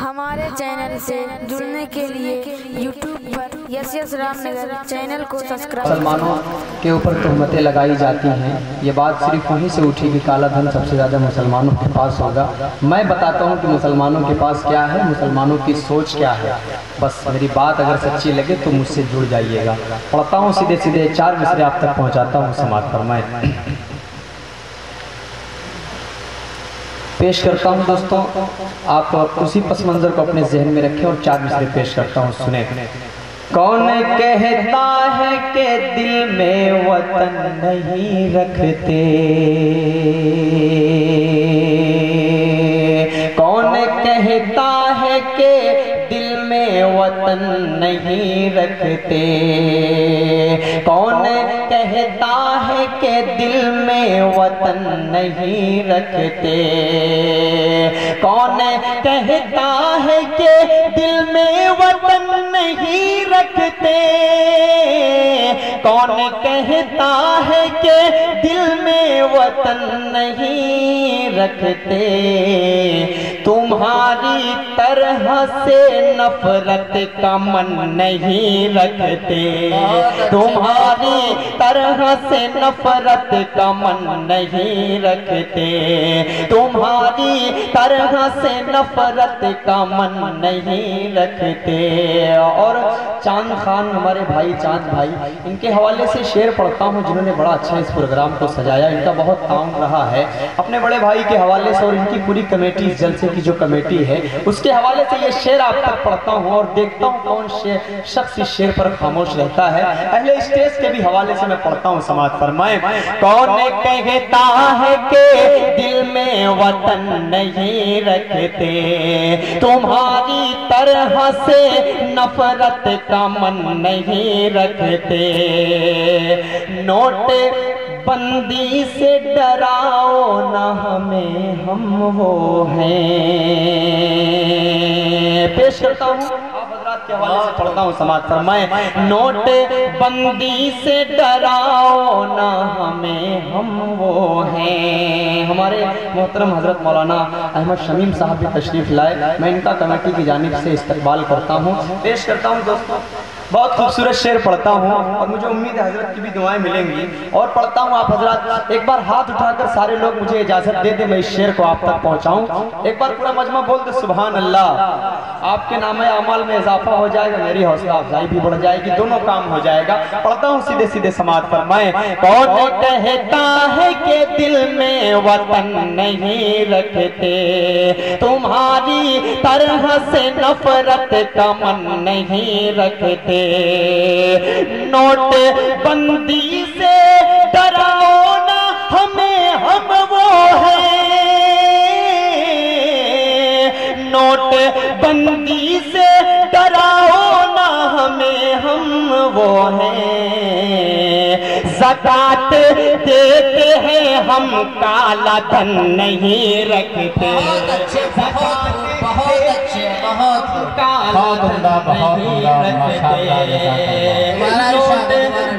ہمارے چینل سے جڑنے کے لیے یوٹیوب پر یس رامنگر چینل کو سبسکرائب۔ مسلمانوں کے اوپر تہمتیں لگائی جاتی ہیں، یہ بات صرف وہیں سے اٹھی کہ کالا دھن سب سے زیادہ مسلمانوں کے پاس ہوگا۔ میں بتاتا ہوں کہ مسلمانوں کے پاس کیا ہے، مسلمانوں کی سوچ کیا ہے۔ بس میری بات اگر سچی لگے تو مجھ سے جڑ جائیے گا۔ پڑھتا ہوں سیدھے سیدھے 4 مصرے آپ تک پہنچاتا ہوں، سماعت فرمائیں۔ پیش کرتا ہوں دوستوں، آپ اسی پس منظر کو اپنے ذہن میں رکھیں اور 4 مصرے پیش کرتا ہوں، سنیں۔ کون کہتا ہے کہ دل میں وطن نہیں رکھتے، کون کہتا ہے کہ دل میں وطن نہیں رکھتے، کون کہتا ہے کہ دل میں وطن نہیں رکھتے، کون کہتا ہے کہ دل میں وطن نہیں رکھتے، کون کہتا ہے کہ دل میں وطن نہیں رکھتے، تمہاری طرح سے نفرت کا من نہیں رکھتے، تمہاری طرح سے نفرت کا من نہیں رکھتے، تمہاری طرح سے نفرت کا من نہیں رکھتے۔ اور چاند خان ہمارے بھائی چاند بھائی، ان کے حوالے سے شعر پڑھتا ہوں جنہوں نے بڑا اچھا اس پروگرام کو سجایا، ان کا بہت تعاون رہا ہے۔ اپنے بڑے بھائی کے حوالے سے اور ان کی پوری کمیٹی، اس جلسے کی جو کمیٹی ہے اس کے حوالے سے یہ شعر آپ تک پڑھتا ہوں اور دیکھتا ہوں کون شخص اس شعر پر خاموش رہتا ہے۔ اہل اسٹیج کے بھی حوالے سے میں پڑھتا ہوں، سماعت فرمائیں۔ کون کہتا ہے کہ دل میں وطن نہیں رکھتے، تمہاری طرح سے نفرت کا من نہیں رکھتے، نوٹ بندی سے ڈراؤ نہ ہمیں، ہم وہ ہیں۔ پیش کرتا ہوں، آپ حضرات کے حوالے سے پڑھتا ہوں، سماعت فرمائیں۔ نوٹ بندی سے ڈراؤ نہ ہمیں، ہم وہ ہیں۔ ہمارے محترم حضرت مولانا احمد شمیم صاحب بھی تشریف لائے، میں ان کا کمیٹی کی جانب سے استقبال کرتا ہوں۔ پیش کرتا ہوں دوستوں، بہت خوبصورت شعر پڑھتا ہوں اور مجھے امید ہے حضرت کی بھی دعائیں ملیں گی، اور پڑھتا ہوں۔ آپ حضرات ایک بار ہاتھ اٹھا کر سارے لوگ مجھے اجازت دے دیں میں اس شعر کو آپ تک پہنچاؤں۔ ایک بار پورا مجمع بول دے سبحان اللہ۔ آپ کے نامہ اعمال میں اضافہ ہو جائے گا، میری حوصلہ افزائی بھی بڑھ جائے گی، دونوں کام ہو جائے گا۔ پڑھتا ہوں سیدھے سیدھے، سماعت فرمائیں۔ کون کہتا ہے کہ دل میں وطن نہیں رکھتے، تمہاری طرح سے نفرت کا من نہیں رکھتے، نوٹ بندی سے ڈراؤ نہ ہمیں، ہم وہ ہیں، نوٹ بندی سے ڈراؤ نہ ہمیں، ہم وہ ہیں، زکوٰۃ دیتے ہیں ہم، کالا دھن نہیں رکھتے، بہت اچھے کالا دھن نہیں رکھتے، نوٹ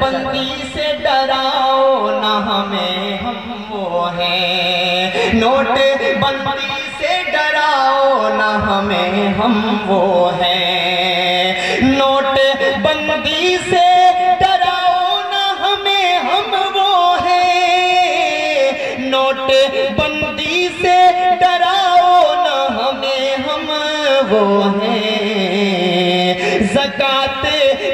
بندی سے ڈراؤ نہ ہمیں، ہم وہ ہیں، نوٹ بندی سے ڈراؤ نہ ہمیں، ہم وہ ہیں، نوٹ بندی سے ڈراؤ نہ ہمیں، ہم وہ ہیں، نوٹ بندی سے ڈراؤ نہ ہمیں، ہم وہ ہیں، زکوٰۃ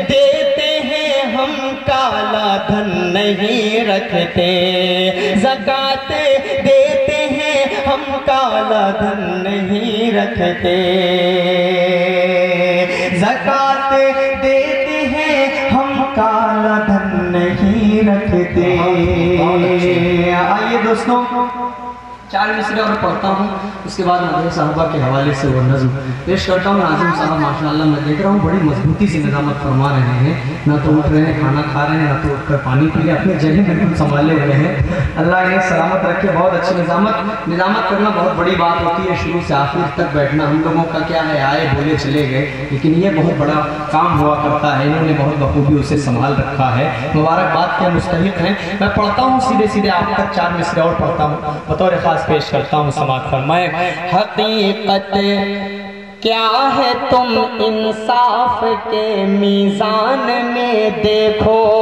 دیتے ہیں ہم، کالا دھن نہیں رکھتے، زکوٰۃ دیتے ہیں ہم، کالا دھن نہیں رکھتے، زکوٰۃ دیتے ہیں ہم، کالا دھن نہیں رکھتے۔ آئیے دوستوں 4 مصرے اور پڑھتا ہوں، اس کے بعد ناظم صاحبہ کے حوالے سے وہ نظم پیش کرتا ہوں۔ ناظم صاحب ماشاءاللہ میں دیکھ رہا ہوں بڑی مضبوطی سے نظامت فرما رہے ہیں، نہ تو اٹھ رہے ہیں کھانا کھا رہے ہیں، نہ تو اٹھ کر پانی پی رہے ہیں، اپنے جگہ بالکل سنبھالے ہوئے ہیں۔ اللہ انہیں سلامت رکھے، بہت اچھی نظامت کرنا بہت بڑی بات ہوتی ہے، شروع سے آخر تک بیٹھنا ہم لوگوں کا کیا ہے، آئے بولے چلے گئے، لیکن یہ بہت بڑا کام ہوا کرتا ہے، انہوں نے بہت بخوبی اسے سنبھال رکھا ہے، مبارکباد کے مستحق ہیں۔ میں پڑھتا ہوں سیدھے سیدھے آپ تک 4 مصرے اور پڑھتا ہوں، بطور خاص پیش کرتا ہوں، سماعت فرمائیں۔ حقیقت کیا ہے تم انصاف کے میزان میں دیکھو